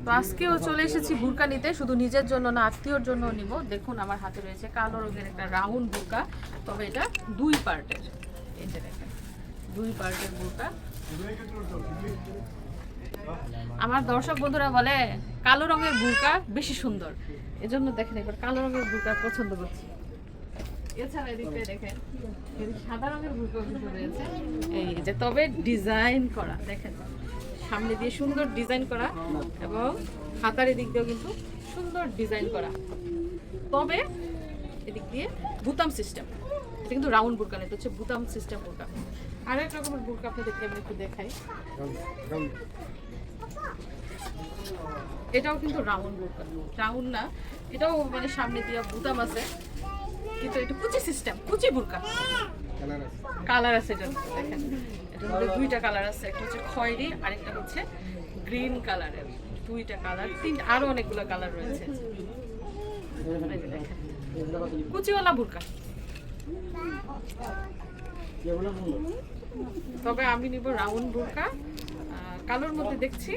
তো আজকেও চলে এসেছি বুরকা নিতে, শুধু নিজের জন্য না আত্মীয়র জন্য নিব। দেখুন আমার হাতে রয়েছে কালো রঙের একটা রাউন্ড বুরকা, তবে এটা 2 পার্টের। এই যে দেখেন 2 পার্টের বুরকা। আমার দর্শক বন্ধুরা বলে কালো রঙের বুরকা বেশি সুন্দর, এজন্য দেখেন এবার কালো রঙের বুরকা পছন্দ করছি। এছাড়া এদিকে দেখেন সাদা রঙের বুরকা কিন্তু রয়েছে, এই যে তবে ডিজাইন করা, দেখেন সামনে দিয়ে সুন্দর ডিজাইন করা এবং হাতার এদিক দিয়েও কিন্তু সুন্দর ডিজাইন করা, তবে এদিক দিয়ে বুতাম সিস্টেম। এটা কিন্তু রাউন্ড বুরকা নেই, তো হচ্ছে বুতাম সিস্টেম বুরকা। আর এক রকমের বুরকা আপনাদেরকে আমি একটু দেখাই, এটাও কিন্তু রাউন্ড বুরকা, রাউন্ড না, এটাও মানে সামনে দিয়ে বুতাম আছে, কিন্তু এটা কুচি সিস্টেম, কুচি বুরকা। কালার আছে এটা, দেখেন এটার মধ্যে 2টা কালার আছে, একটা হচ্ছে খয়েরি আর একটা হচ্ছে গ্রিন কালারের। 2টা কালার, আরো অনেকগুলো কালার রয়েছে। দেখেন কুচিওয়ালা বুরকা, তবে আমি নিব রাউন্ড বুরকা। কালোর মধ্যে দেখছি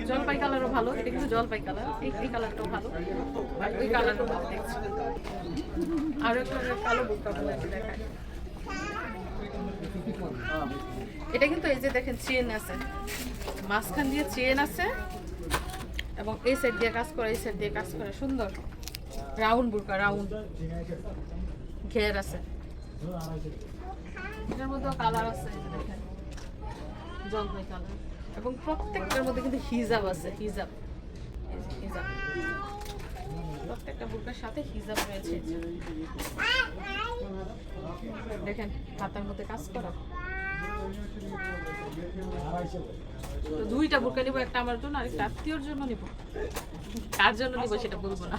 জলপাই কালারও ভালো, এটা কিন্তু জলপাই কালার, এই কালারটাও ভালো, আর ওই কালারটাও ভালো দেখছি। আর একটা কালো বুরকা দেখায়, এটা কিন্তু এই যে দেখেন চেন আছে, মাঝখান দিয়ে চেন আছে এবং এই সাইড দিয়ে কাজ করে, এই সাইড দিয়ে কাজ করে, সুন্দর রাউন্ড বুরকা, রাউন্ড ঘের আছে। এটার মধ্যেও কালার আছে, দেখেন জলপাই কালার, এবং প্রত্যেকটার মধ্যে কিন্তু হিজাব আছে, হিজাব, হিজাব প্রত্যেকটা বুরকার সাথে হিজাব রয়েছে। দেখেন হাতার মধ্যে কাজ করা। তো 2টা বুরকা নিব, একটা আমার জন্য আর একটা আত্মীয়র জন্য নিব। কার জন্য নিব সেটা বলবো না।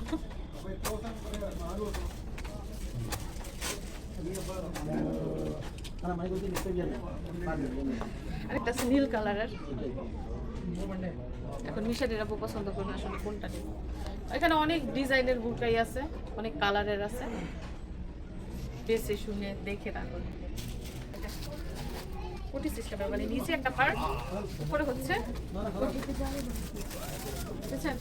আরেকটা আছে নীল কালারের, এখন মিশারির আপু পছন্দ করবে আসলে কোনটা নিব। এখানে অনেক ডিজাইনের বুরকাই আছে, অনেক কালারের আছে, বেশি শুনে দেখে রাখুন। কোটি সিস্টেমের, মানে নিচে একটা পার্ট, উপরে হচ্ছে বুঝছেন,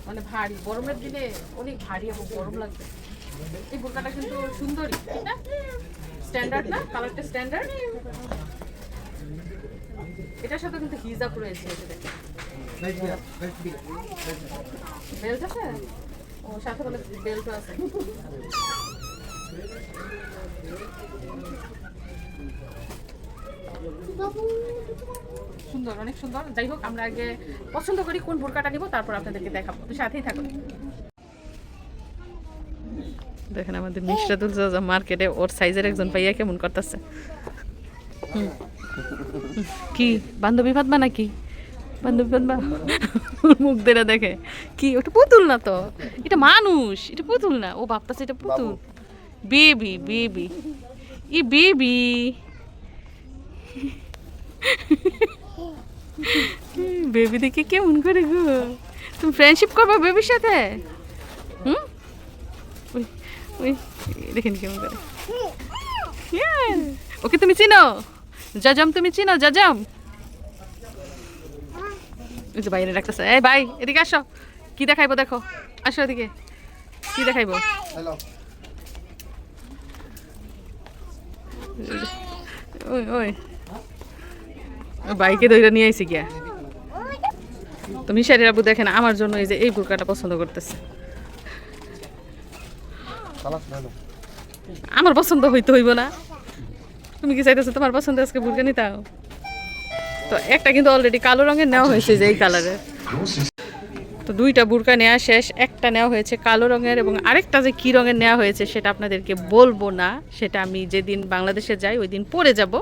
মানে ভারী, গরমের দিনে অনেক ভারী এবং গরম লাগবে। এই বুরকাটা কিন্তু সুন্দরী, ঠিক না? স্ট্যান্ডার্ড না, কালারটা স্ট্যান্ডার্ড। এটার সাথে কিন্তু হিজাব রয়েছে, বেল্ট আছে, ও সাথে বলে বেল্টও আছে। সুন্দর, অনেক সুন্দর। যাই হোক, আমরা আগে পছন্দ করি কোন বুরকাটা নিব, তারপর আপনাদেরকে দেখাবো, তো সাথেই থাকুন। দেখেন আমাদের মিশরাতুল জাজা মার্কেটে ওর সাইজের একজন ভাইয়া কেমন করতেছে। কি বান্ধবী ফাতমা নাকি? বান্ধবী ফাতমা মুখ দেরা দেখে কি, ওটা পুতুল না তো, এটা মানুষ, এটা পুতুল না, ও ভাবতেছে এটা পুতুল। বেবি, বেবি, ই বেবি, বেবি দেখে কেমন করে গো। তুমি ফ্রেন্ডশিপ করবে বেবির সাথে? ওই দেখেন কেমন করে। ওকে তুমি চিনো? জাজাম তুমি চিনো? জাজাম ওই যে বাইরে রাখতেছে। এই ভাই এদিকে আসো, কি দেখাইবো দেখো, আসো এদিকে, কি দেখাইবো? ওই ওই বাইকে দইরা নিয়ে আইছি গিয়া। তুমি শাড়ির আপু দেখেন আমার জন্য এই যে এই বুরকাটা পছন্দ করতেছে। আমার পছন্দ হইতে হইব না? তুমি কি চাইতেছো তোমার পছন্দ আজকে বুরকা নিতাও? তো একটা কিন্তু অলরেডি কালো রঙের নেওয়া হয়েছে, যে এই কালারের। তো 2টা বুরকা নেওয়া শেষ, একটা নেওয়া হয়েছে কালো রঙের, এবং আরেকটা যে কী রঙের নেওয়া হয়েছে সেটা আপনাদেরকে বলবো না, সেটা আমি যেদিন বাংলাদেশে যাই ওই দিন পরে যাব।